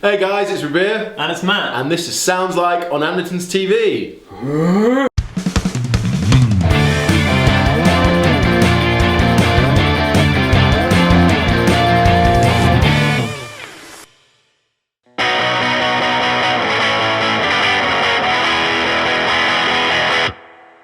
Hey guys, it's Rabea. And it's Matt. And this is Sounds Like on Andertons TV.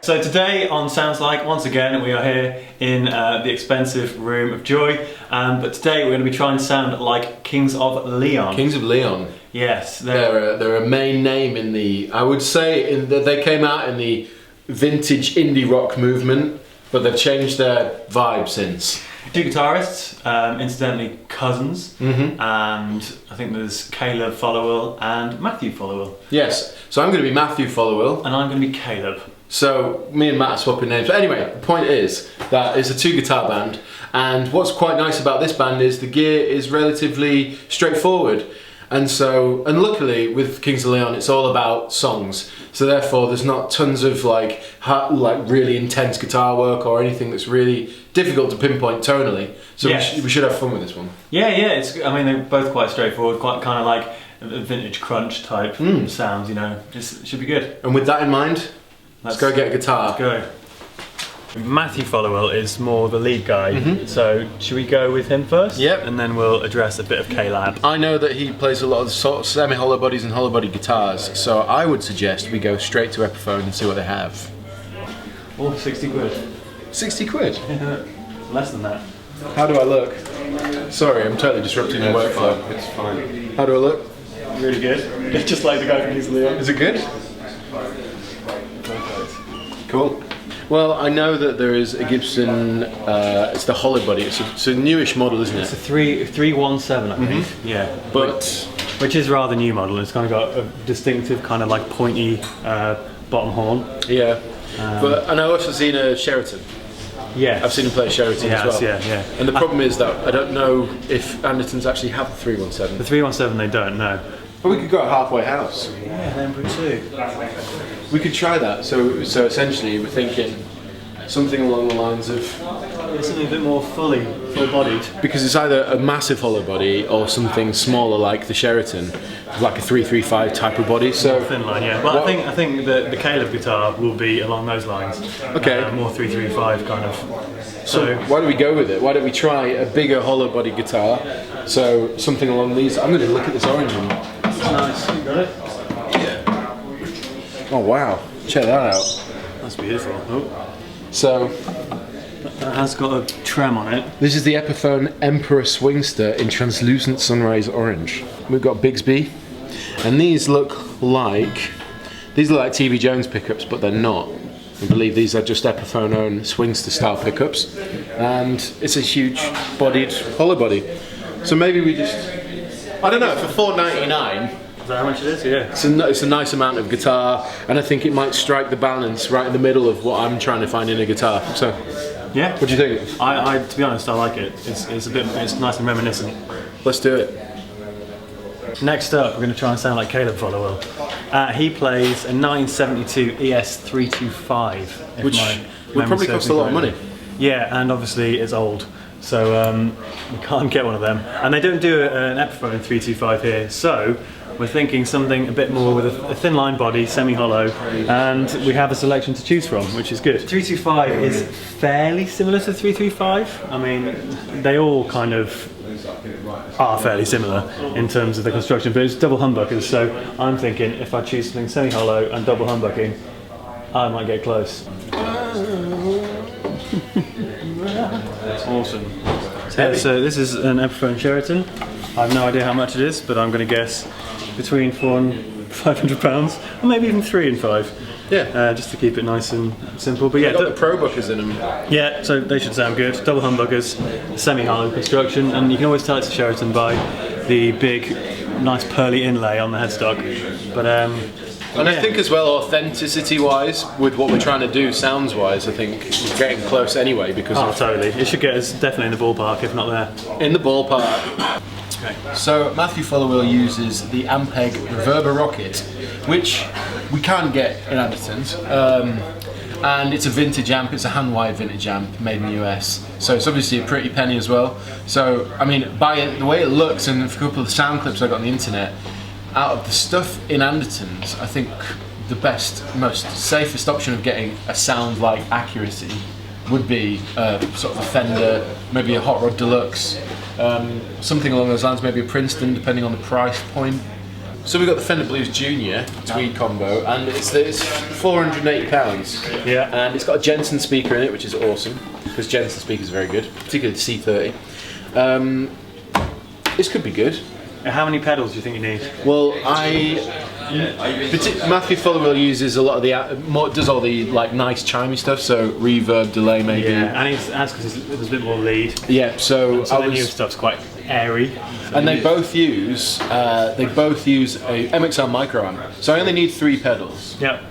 So today on Sounds Like, once again, we are here in the expensive room of Joy. But today we're going to be trying to sound like Kings of Leon. Kings of Leon. Yes. They're a main name in the, I would say, they came out in the vintage indie rock movement, but they've changed their vibe since. Two guitarists, incidentally cousins, and I think there's Caleb Followill and Matthew Followill. Yes, so I'm going to be Matthew Followill. And I'm going to be Caleb. So me and Matt are swapping names. But anyway, the point is that it's a two guitar band, and what's quite nice about this band is the gear is relatively straightforward. And luckily with Kings of Leon it's all about songs. So therefore there's not tons of like really intense guitar work or anything that's really difficult to pinpoint tonally. So yes. we should have fun with this one. Yeah, I mean they're both quite straightforward, quite kind of like a vintage crunch type sounds, you know. Just should be good. And with that in mind, let's go get a guitar. Let's go. Matthew Followill is more the lead guy, so should we go with him first? Yep. And then we'll address a bit of Caleb. I know that he plays a lot of sort of semi-hollow bodies and hollow body guitars, so I would suggest we go straight to Epiphone and see what they have. Oh, 60 quid. 60 quid? Less than that. How do I look? Sorry, I'm totally disrupting your workflow. It's fine. How do I look? Really good. Just like the guy from Kings of Leon. Is it good? Cool. Well, I know that there is a Gibson, it's the hollow body, it's a newish model, isn't it? It's a 317, I think. Yeah. But which is rather new model, it's kind of got a distinctive kind of like pointy bottom horn. Yeah. And I've also seen a Sheraton. Yeah. I've seen him play a Sheraton as well. Yeah. And the problem is that I don't know if Andertons actually have the 317. The 317 they don't, no. But we could go a halfway house. Yeah, Emperor too. We could try that. So essentially we're thinking something along the lines of something a bit more full-bodied. Because it's either a massive hollow body or something smaller like the Sheraton, like a 335 type of body. So more thin line, yeah. Well, I think the Caleb guitar will be along those lines. Okay. More 335 kind of. So why don't we go with it? Why don't we try a bigger hollow body guitar? So something along these. I'm going to look at this orange one. It's nice. You got it? Yeah. Oh wow! Check that out. That's beautiful. Oh. So that has got a trem on it. This is the Epiphone Emperor Swingster in translucent sunrise orange. We've got Bigsby, and these look like TV Jones pickups, but they're not. I believe these are just Epiphone own Swingster style pickups, and it's a huge bodied hollow body. So maybe we just, I don't know, for $4.99. Is that how much it is? Yeah. It's a nice amount of guitar, and I think it might strike the balance right in the middle of what I'm trying to find in a guitar. So, yeah. What do you think? To be honest, I like it. It's nice and reminiscent. Let's do it. Next up, we're going to try and sound like Caleb Followill. He plays a 972 ES325, which would probably cost a lot of money. Yeah, and obviously it's old. So we can't get one of them. And they don't do an Epiphone 325 here, so we're thinking something a bit more with a thin line body, semi-hollow, and we have a selection to choose from, which is good. 325 is fairly similar to 335. I mean, they all kind of are fairly similar in terms of the construction, but it's double humbuckers, so I'm thinking if I choose something semi-hollow and double humbucking, I might get close. Awesome. So this is an Epiphone Sheraton. I have no idea how much it is, but I'm going to guess between £400 and £500, or maybe even £3 and £5. Yeah. Just to keep it nice and simple. But yeah, got the Pro Buckers in them. Yeah, so they should sound good. Double humbuckers, semi-hollow construction, and you can always tell it's a Sheraton by the big, nice pearly inlay on the headstock. But and I think as well, authenticity-wise, with what we're trying to do, sounds-wise, I think we're getting close anyway because. Oh, totally! It should get us definitely in the ballpark, if not there. In the ballpark. Okay. So Matthew Followill uses the Ampeg Reverber Rocket, which we can't get in Andertons. and it's a vintage amp. It's a hand-wired vintage amp made in the US, so it's obviously a pretty penny as well. So I mean, by the way it looks and a couple of the sound clips I got on the internet, out of the stuff in Andertons, I think the best, most safest option of getting a sound like accuracy would be sort of a Fender, maybe a Hot Rod Deluxe, something along those lines, maybe a Princeton, depending on the price point. So we've got the Fender Blues Junior tweed combo, and it's £480. Yeah. And it's got a Jensen speaker in it, which is awesome, because Jensen speakers are very good, particularly the C30. This could be good. How many pedals do you think you need? Well, Matthew Followill uses a lot of the does all the like nice chimey stuff, so reverb, delay, maybe. Yeah, and that's because there's a bit more lead. Yeah, so the new stuff's quite airy. And they both use a MXR micro amp. So I only need 3 pedals. Yeah.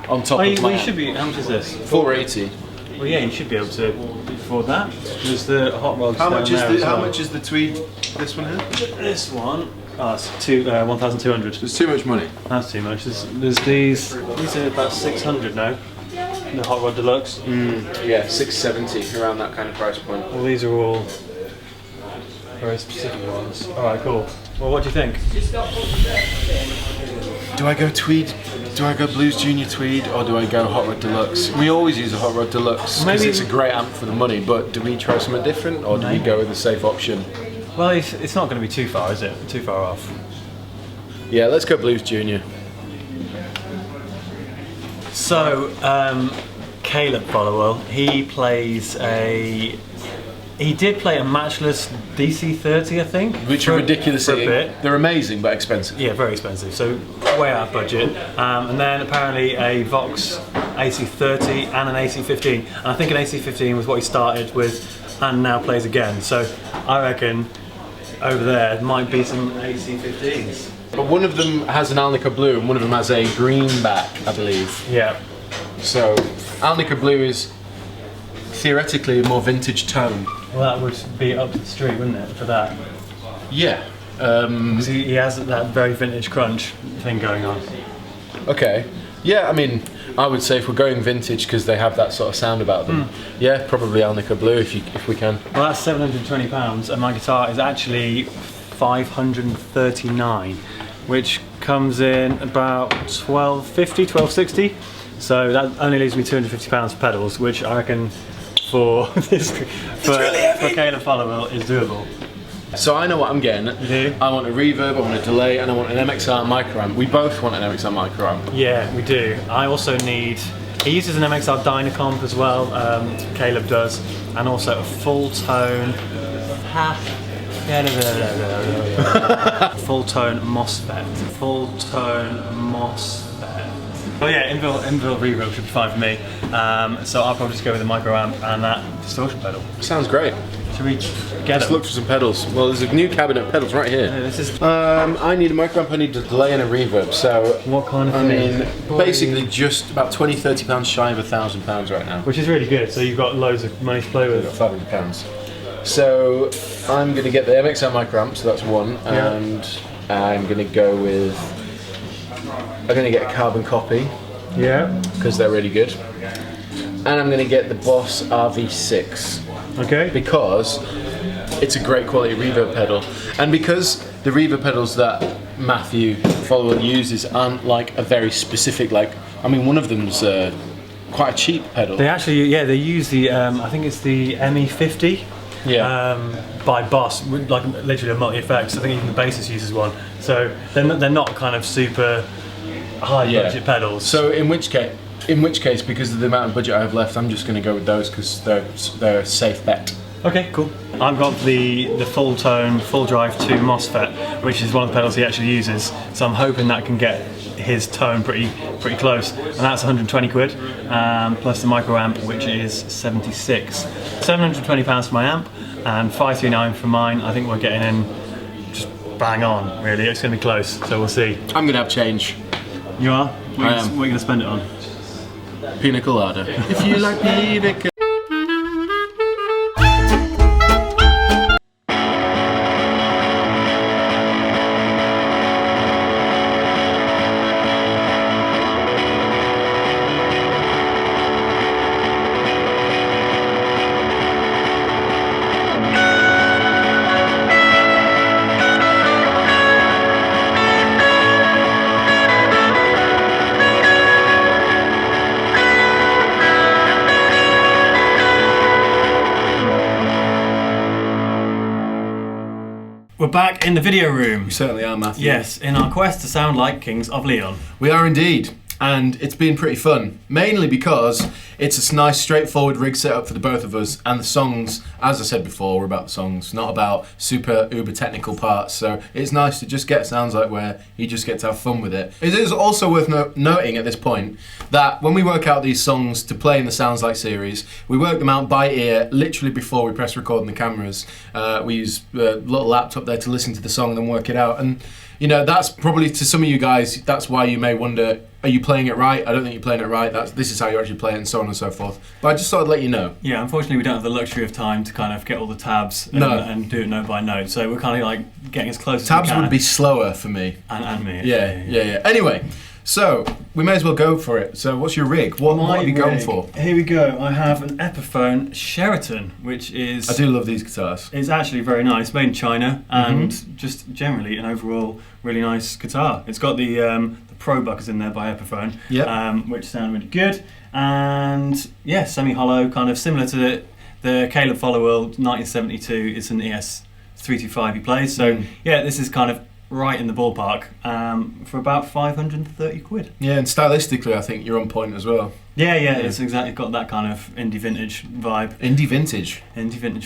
On top of my you should be. How much is this? 480. Well, yeah, you should be able to afford that. There's the Hot Rods. How much is the tweed? This one here? This one. Oh, it's 1,200. It's too much money. That's too much. There's these. These are about 600 now. The Hot Rod Deluxe. Yeah, 670, around that kind of price point. Well, these are all very specific ones. All right, cool. Well, what do you think? Do I go tweed? Do I go Blues Junior tweed, or do I go Hot Rod Deluxe? We always use a Hot Rod Deluxe because it's a great amp for the money, but do we try something different, or do we go with the safe option? Well, it's not going to be too far, is it? Too far off. Yeah, let's go Blues Junior. So, Caleb Followill, he did play a matchless DC30, I think. Which are ridiculous. For a bit. They're amazing, but expensive. Yeah, very expensive. So way out of budget. And then apparently a Vox AC30 and an AC15. And I think an AC15 was what he started with, and now plays again. So I reckon over there might be some AC15s. But one of them has an Alnica Blue, and one of them has a greenback, I believe. Yeah. So Alnica Blue is theoretically a more vintage tone. Well, that would be up the street, wouldn't it, for that? Yeah. Because he has that very vintage crunch thing going on. Okay. Yeah, I mean, I would say if we're going vintage because they have that sort of sound about them, yeah, probably Alnica Blue if we can. Well, that's £720, and my guitar is actually $539, which comes in about £12.60. So that only leaves me £250 for pedals, which I reckon for Caleb Followill is doable. So I know what I'm getting. You do? I want a reverb, I want a delay, and I want an MXR micro amp. We both want an MXR micro amp. Yeah, we do. I also need. He uses an MXR Dynacomp as well. Caleb does, and also a full tone. Full tone MOSFET. Full tone MOSFET. Oh yeah, inbuilt reverb should be fine for me. So I'll probably just go with a micro amp and that distortion pedal. Sounds great. Should we get Let's look for some pedals. Well, there's a new cabinet of pedals right here. Yeah, this is. I need a micro amp, I need a delay and a reverb. So What kind of I thing? mean, basically just about £20–30 shy of £1,000 right now. Which is really good. So you've got loads of money to play with. £500. So I'm going to get the MXR micro amp, so that's one, and I'm going to go with. I'm going to get a carbon copy. Yeah. Because they're really good. And I'm going to get the Boss RV6. Okay. Because it's a great quality reverb pedal, and because the reverb pedals that Matthew Followill uses aren't like a very specific, like, I mean, one of them's quite a cheap pedal. They actually, they use the, I think it's the ME50. By Boss, like literally a multi-effects. I think even the bassist uses one. So they're not kind of super high budget pedals. So in which case, because of the amount of budget I have left, I'm just going to go with those because they're a safe bet. Okay, cool. I've got the full tone, full drive 2 MOSFET, which is one of the pedals he actually uses. So I'm hoping that can get his tone pretty close, and that's 120 quid, plus the micro amp, which is 76. £720 for my amp, and 539 for mine. I think we're getting in just bang on, really. It's going to be close, so we'll see. I'm going to have change. You are? I am. What are you going to spend it on? Pina colada. If you like pina colada. We're back in the video room. We certainly are, Matthew. Yes, in our quest to sound like Kings of Leon. We are indeed. And it's been pretty fun, mainly because it's a nice straightforward rig setup for the both of us, and the songs, as I said before, were about the songs, not about super uber technical parts, so it's nice to just get sounds like where you just get to have fun with it. It is also worth noting at this point that when we work out these songs to play in the Sounds Like series, we work them out by ear literally before we press record on the cameras. We use a little laptop there to listen to the song and then work it out, and you know, that's probably to some of you guys, that's why you may wonder, are you playing it right? I don't think you're playing it right. This is how you actually play it, and so on and so forth. But I just thought I'd let you know. Yeah, unfortunately we don't have the luxury of time to kind of get all the tabs and do it note by note. So we're kind of like getting as close as we can. Tabs would be slower for me. And me. Yeah. Anyway, so we may as well go for it. So what's your rig? What are you going for? Here we go. I have an Epiphone Sheraton, which is... I do love these guitars. It's actually very nice, made in China, and just generally an overall really nice guitar. It's got the Pro buckers in there by Epiphone, which sound really good. And yeah, semi-hollow, kind of similar to the Caleb Followill 1972. It's an ES325 he plays. So yeah, this is kind of right in the ballpark for about 530 quid. Yeah, and stylistically I think you're on point as well. Yeah, it's exactly got that kind of indie vintage vibe. Indie vintage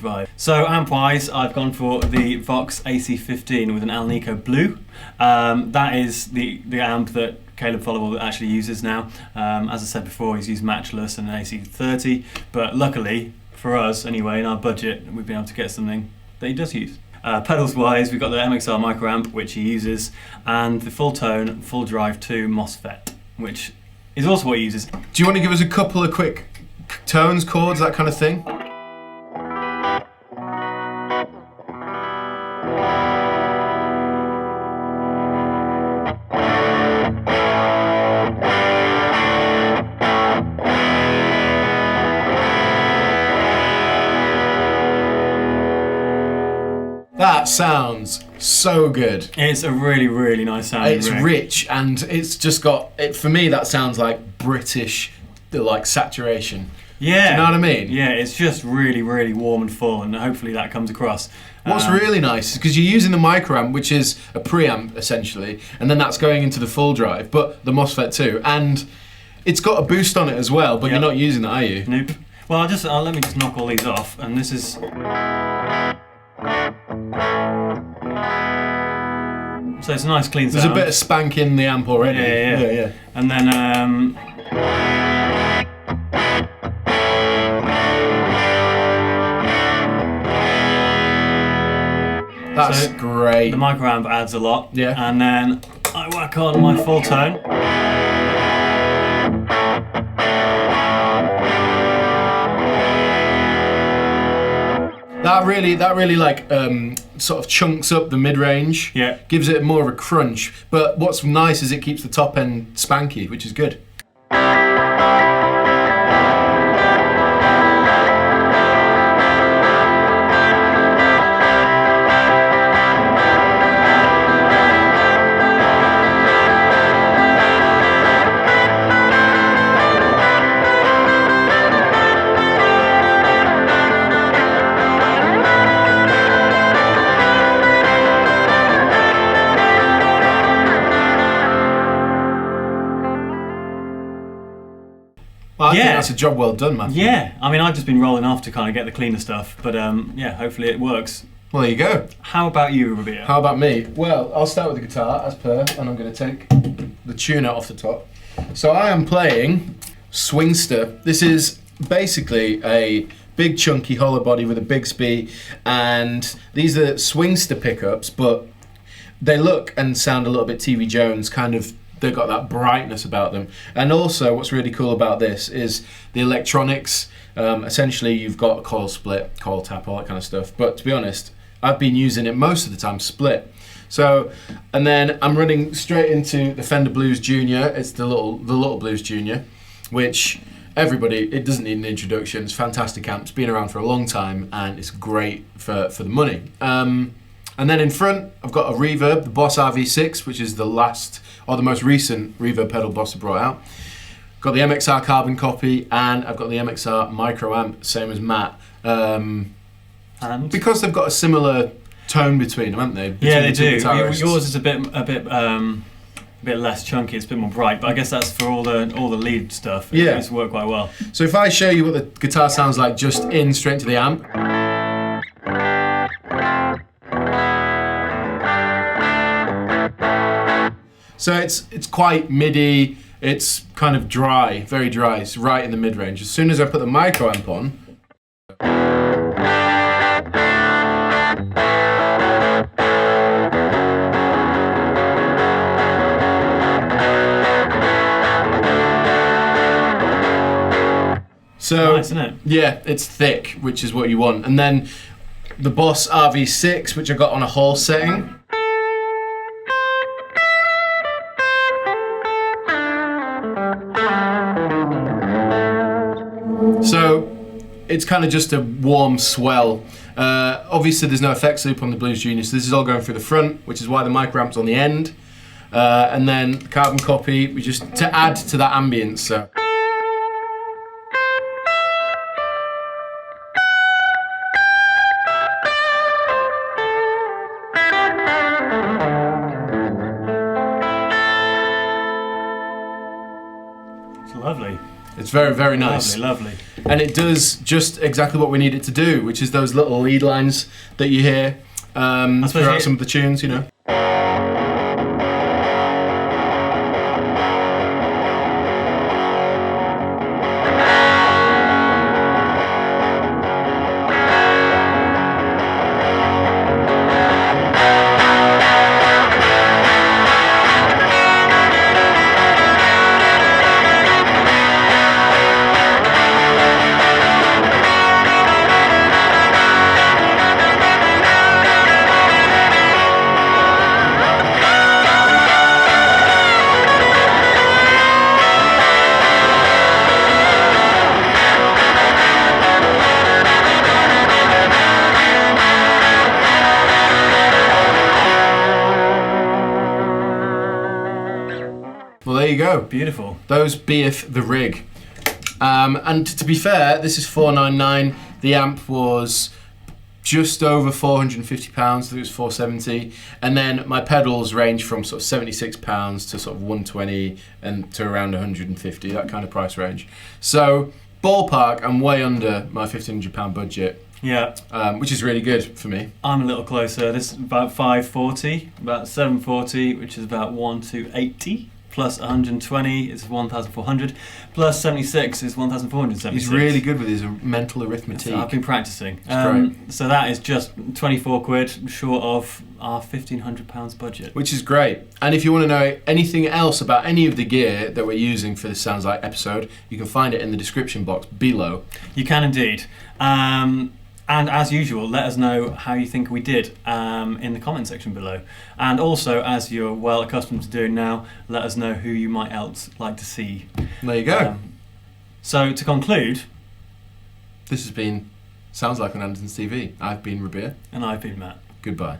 vibe. So amp-wise, I've gone for the Vox AC15 with an Alnico Blue. That is the amp that Caleb Followill actually uses now. As I said before, he's used Matchless and an AC30, but luckily, for us anyway, in our budget, we've been able to get something that he does use. Pedals wise, we've got the MXR microamp, which he uses, and the full tone, full drive 2 MOSFET, which is also what he uses. Do you want to give us a couple of quick tones, chords, that kind of thing? That sounds so good. It's a really, really nice sounding It's rig. rich, and it's just got, for me that sounds like British, like saturation. Yeah. Do you know what I mean? Yeah, it's just really, really warm and full, and hopefully that comes across. What's really nice is because you're using the microamp, which is a preamp essentially, and then that's going into the full drive, but the MOSFET too, and it's got a boost on it as well, but you're not using that, are you? Nope. Well, let me just knock all these off, and this is... So it's a nice clean sound. There's a bit of spank in the amp already. Yeah. And then that's great. The microamp adds a lot. Yeah. And then I whack on my full tone. That really like sort of chunks up the mid-range. Yeah. Gives it more of a crunch. But what's nice is it keeps the top end spanky, which is good. I think that's a job well done, man. Yeah, I mean, I've just been rolling off to kind of get the cleaner stuff, but yeah, hopefully it works. Well, there you go. How about you, Rabea? How about me? Well, I'll start with the guitar, as per, and I'm going to take the tuner off the top. So I am playing Swingster. This is basically a big chunky hollow body with a big Bigsby, and these are Swingster pickups, but they look and sound a little bit TV Jones, kind of. They've got that brightness about them. And also what's really cool about this is the electronics. Essentially you've got a coil split, coil tap, all that kind of stuff. But to be honest, I've been using it most of the time split. So, and then I'm running straight into the Fender Blues Junior. It's the little Blues Junior, which it doesn't need an introduction. It's a fantastic amp. It's been around for a long time and it's great for the money. And then in front, I've got a reverb, the Boss RV6, which is the most recent reverb pedal Boss have brought out. Got the MXR carbon copy, and I've got the MXR micro amp, same as Matt. And? Because they've got a similar tone between them, haven't they? Yeah, they do. Guitarists. Yours is a bit less chunky. It's a bit more bright, but I guess that's for all the lead stuff. It's worked quite well. So if I show you what the guitar sounds like just in straight to the amp. So it's quite MIDI. It's kind of dry, very dry. It's right in the mid-range. As soon as I put the micro amp on, so nice, isn't it? Yeah, it's thick, which is what you want. And then the Boss RV6, which I got on a Hall setting. So it's kind of just a warm swell. Obviously there's no effects loop on the Blues Junior, so this is all going through the front, which is why the mic ramp's on the end. And then the carbon copy, we just to add to that ambience. So. It's lovely. It's very, very nice. Lovely. And it does just exactly what we need it to do, which is those little lead lines that you hear throughout some of the tunes, you know. Well, there you go. Beautiful. Those beeth the rig. And to be fair, this is $499. The amp was just over £450. I think it was $470. And then my pedals range from sort of £76 to sort of $120 and to around $150, that kind of price range. So ballpark, I'm way under my £1,500 budget. Yeah. Which is really good for me. I'm a little closer. This is about $540, about $740, which is about $1,280. Plus 120 is 1,400. Plus 76 is 1,476. He's really good with his mental arithmetic. I've been practicing. Great. So that is just 24 quid short of our £1,500 budget. Which is great. And if you want to know anything else about any of the gear that we're using for this Sounds Like episode, you can find it in the description box below. You can indeed. And as usual, let us know how you think we did in the comment section below. And also, as you're well accustomed to doing now, let us know who you might else like to see. There you go. So to conclude, this has been Sounds Like on Andertons TV. I've been Rabea. And I've been Matt. Goodbye.